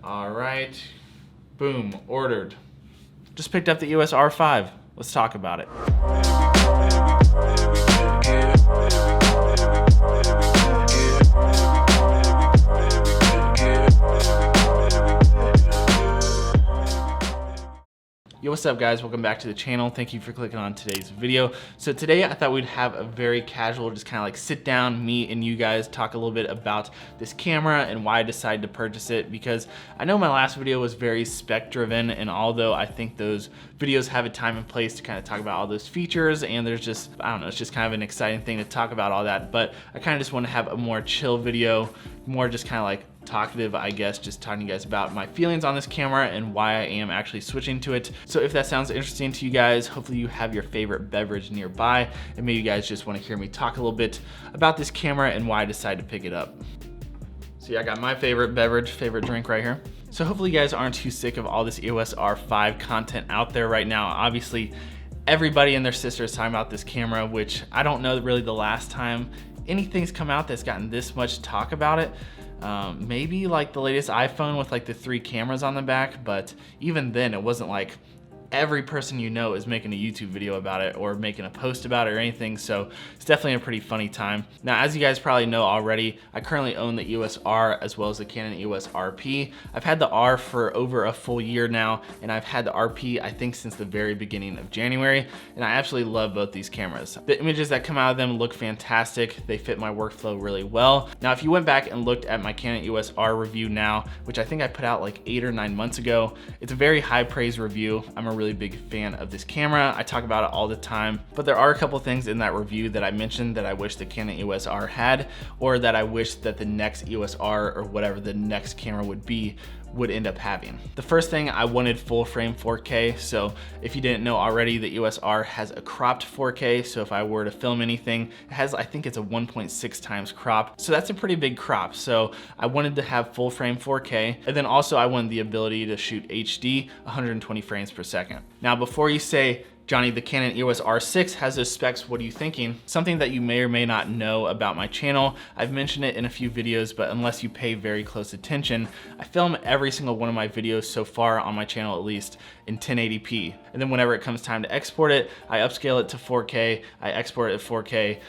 All right, boom, ordered. Just picked up the EOS R5. Let's talk about it. Yo, what's up guys? Welcome back to the channel. Thank you for clicking on today's video. So today I thought we'd have a very casual, just kind of like sit down, me and you guys, talk a little bit about this camera and why I decided to purchase it, because I know my last video was very spec driven, and although I think those videos have a time and place to kind of talk about all those features, and there's just, I don't know, it's just kind of an exciting thing to talk about all that, but I kind of just want to have a more chill video, more just kind of like talkative, I guess, just talking to you guys about my feelings on this camera and why I am actually switching to it. So if that sounds interesting to you guys, hopefully you have your favorite beverage nearby, and maybe you guys just want to hear me talk a little bit about this camera and why I decided to pick it up. So yeah, I got my favorite beverage, favorite drink right here. So hopefully you guys aren't too sick of all this EOS R5 content out there right now. Obviously, everybody and their sister is talking about this camera, which I don't know really the last time anything's come out that's gotten this much talk about it. Maybe like the latest iPhone with like the 3 cameras on the back, but even then it wasn't like every person you know is making a YouTube video about it or making a post about it or anything, so it's definitely a pretty funny time. Now, as you guys probably know already, I currently own the EOS R as well as the Canon EOS RP. I've had the R for over a full year now, and I've had the RP I think since the very beginning of January, and I absolutely love both these cameras. The images that come out of them look fantastic. They fit my workflow really well. Now, if you went back and looked at my Canon EOS R review now, which I think I put out like 8 or 9 months ago, it's a very high praise review. I'm a really big fan of this camera. I talk about it all the time, but there are a couple things in that review that I mentioned that I wish the Canon EOS R had, or that I wish that the next EOS R or whatever the next camera would be would end up having. The first thing, I wanted full frame 4K. So if you didn't know already, the EOS R has a cropped 4K. So if I were to film anything, it has, I think it's a 1.6 times crop. So that's a pretty big crop. So I wanted to have full frame 4K. And then also I wanted the ability to shoot HD 120 frames per second. Now, before you say, Johnny, the Canon EOS R6 has those specs, what are you thinking? Something that you may or may not know about my channel, I've mentioned it in a few videos, but unless you pay very close attention, I film every single one of my videos so far on my channel, at least, in 1080p. And then whenever it comes time to export it, I upscale it to 4K, I export it at 4K.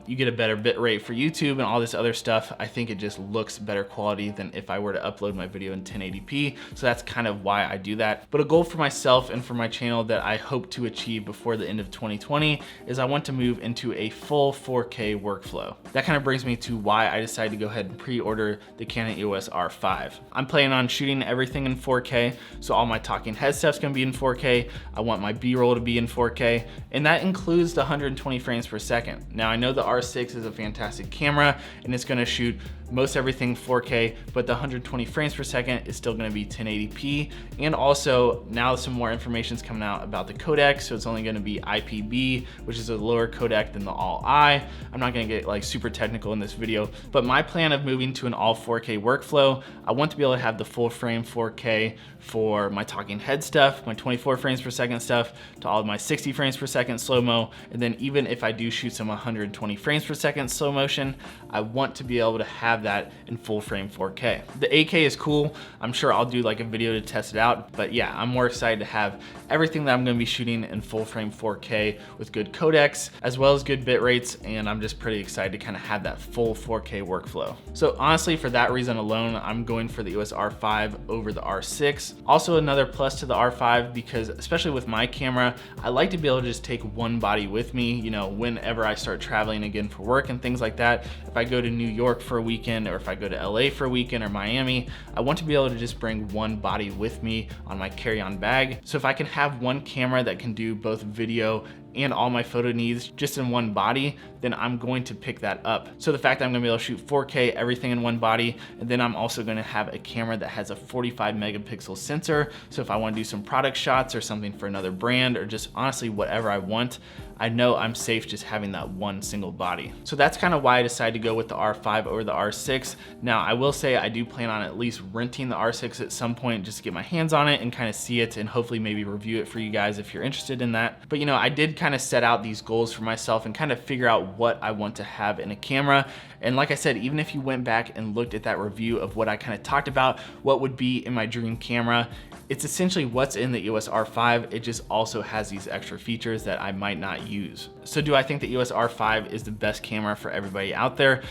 You get a better bit rate for YouTube and all this other stuff. I think it just looks better quality than if I were to upload my video in 1080p. So that's kind of why I do that. But a goal for myself and for my channel that I hope to achieve before the end of 2020 is I want to move into a full 4K workflow. That kind of brings me to why I decided to go ahead and pre-order the Canon EOS R5. I'm planning on shooting everything in 4K, so all my talking head stuff's gonna be in 4K. I want my B-roll to be in 4K, and that includes the 120 frames per second. Now, I know the R6 is a fantastic camera and it's gonna shoot most everything 4K, but the 120 frames per second is still gonna be 1080p. And also now some more information's coming out about the codec, so it's only gonna be IPB, which is a lower codec than the All-I. I'm not gonna get like super technical in this video, but my plan of moving to an all 4K workflow, I want to be able to have the full frame 4K for my talking head stuff, my 24 frames per second stuff, to all of my 60 frames per second slow-mo, and then even if I do shoot some 120 frames per second slow motion, I want to be able to have that in full frame 4K. The 8K is cool. I'm sure I'll do like a video to test it out, but yeah, I'm more excited to have everything that I'm gonna be shooting in full frame 4K with good codecs, as well as good bit rates, and I'm just pretty excited to kind of have that full 4K workflow. So honestly, for that reason alone, I'm going for the EOS R5 over the R6. Also, another plus to the R5, because especially with my camera, I like to be able to just take one body with me, you know, whenever I start traveling again for work and things like that. If I go to New York for a weekend, or if I go to LA for a weekend, or Miami, I want to be able to just bring one body with me on my carry-on bag. So if I can have one camera that can do both video and all my photo needs just in one body, then I'm going to pick that up. So the fact that I'm gonna be able to shoot 4K, everything in one body, and then I'm also gonna have a camera that has a 45 megapixel sensor. So if I wanna do some product shots or something for another brand, or just honestly whatever I want, I know I'm safe just having that one single body. So that's kind of why I decided to go with the R5 over the R6. Now, I will say I do plan on at least renting the R6 at some point just to get my hands on it and kind of see it and hopefully maybe review it for you guys if you're interested in that. But you know, I did kind of set out these goals for myself and kind of figure out what I want to have in a camera. And like I said, even if you went back and looked at that review of what I kind of talked about, what would be in my dream camera, it's essentially what's in the EOS R5. It just also has these extra features that I might not use. So do I think the EOS R5 is the best camera for everybody out there?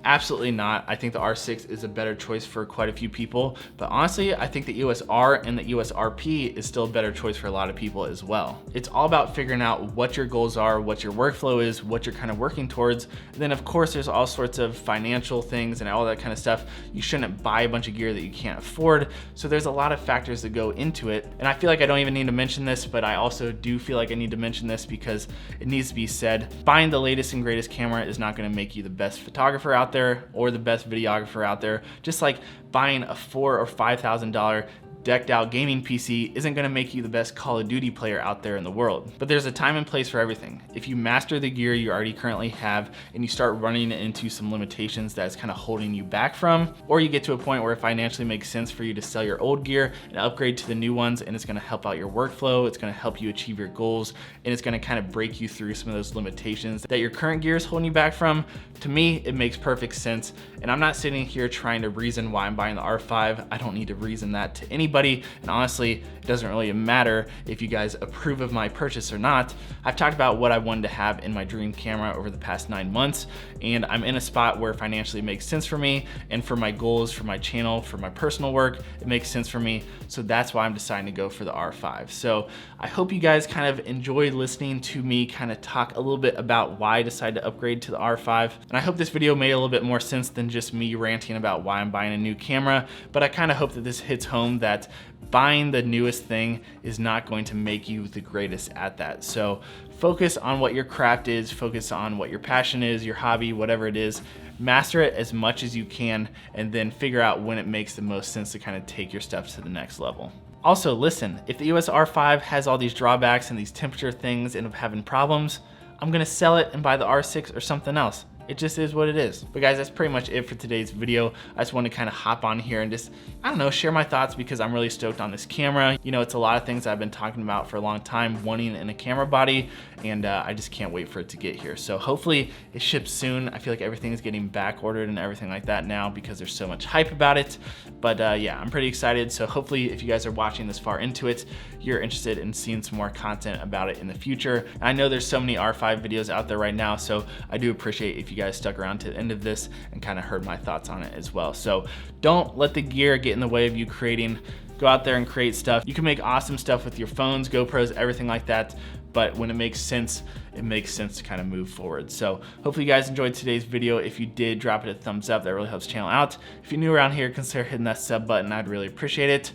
Absolutely not. I think the R6 is a better choice for quite a few people, but honestly, I think the EOS R and the EOS RP is still a better choice for a lot of people as well. It's all about figuring out what your goals are, what your workflow is, what you're kind of working towards. And then of course, there's all sorts of financial things and all that kind of stuff. You shouldn't buy a bunch of gear that you can't afford. So there's a lot of factors that go into it. And I feel like I don't even need to mention this, but I also do feel like I need to mention this because it needs to be said. Buying the latest and greatest camera is not going to make you the best photographer out there or the best videographer out there. Just like buying a $4,000 or $5,000 decked out gaming PC isn't gonna make you the best Call of Duty player out there in the world. But there's a time and place for everything. If you master the gear you already currently have and you start running into some limitations that's kind of holding you back from, or you get to a point where it financially makes sense for you to sell your old gear and upgrade to the new ones, and it's gonna help out your workflow, it's gonna help you achieve your goals, and it's gonna kind of break you through some of those limitations that your current gear is holding you back from, to me, it makes perfect sense. And I'm not sitting here trying to reason why I'm buying the R5. I don't need to reason that to anybody. And honestly, it doesn't really matter if you guys approve of my purchase or not. I've talked about what I wanted to have in my dream camera over the past 9 months, and I'm in a spot where financially it makes sense for me, and for my goals, for my channel, for my personal work, it makes sense for me. So that's why I'm deciding to go for the R5. So I hope you guys kind of enjoyed listening to me kind of talk a little bit about why I decided to upgrade to the R5. And I hope this video made a little bit more sense than just me ranting about why I'm buying a new camera, but I kind of hope that this hits home that buying the newest thing is not going to make you the greatest at that. So focus on what your craft is, focus on what your passion is, your hobby, whatever it is. Master it as much as you can, and then figure out when it makes the most sense to kind of take your steps to the next level. Also, listen, if the EOS R5 has all these drawbacks and these temperature things end up having problems, I'm gonna sell it and buy the R6 or something else. It just is what it is. But guys, that's pretty much it for today's video. I just want to kind of hop on here and just, I don't know, share my thoughts because I'm really stoked on this camera. You know, it's a lot of things I've been talking about for a long time, wanting in a camera body, and I just can't wait for it to get here. So hopefully it ships soon. I feel like everything is getting back ordered and everything like that now because there's so much hype about it. But yeah, I'm pretty excited. So hopefully if you guys are watching this far into it, you're interested in seeing some more content about it in the future. And I know there's so many R5 videos out there right now, so I do appreciate if you guys stuck around to the end of this and kind of heard my thoughts on it as well. So don't let the gear get in the way of you creating. Go out there and create stuff. You can make awesome stuff with your phones, GoPros, everything like that. But when it makes sense to kind of move forward. So hopefully you guys enjoyed today's video. If you did, drop it a thumbs up. That really helps the channel out. If you're new around here, consider hitting that sub button. I'd really appreciate it.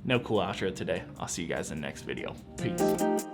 No cool outro today. I'll see you guys in the next video. Peace.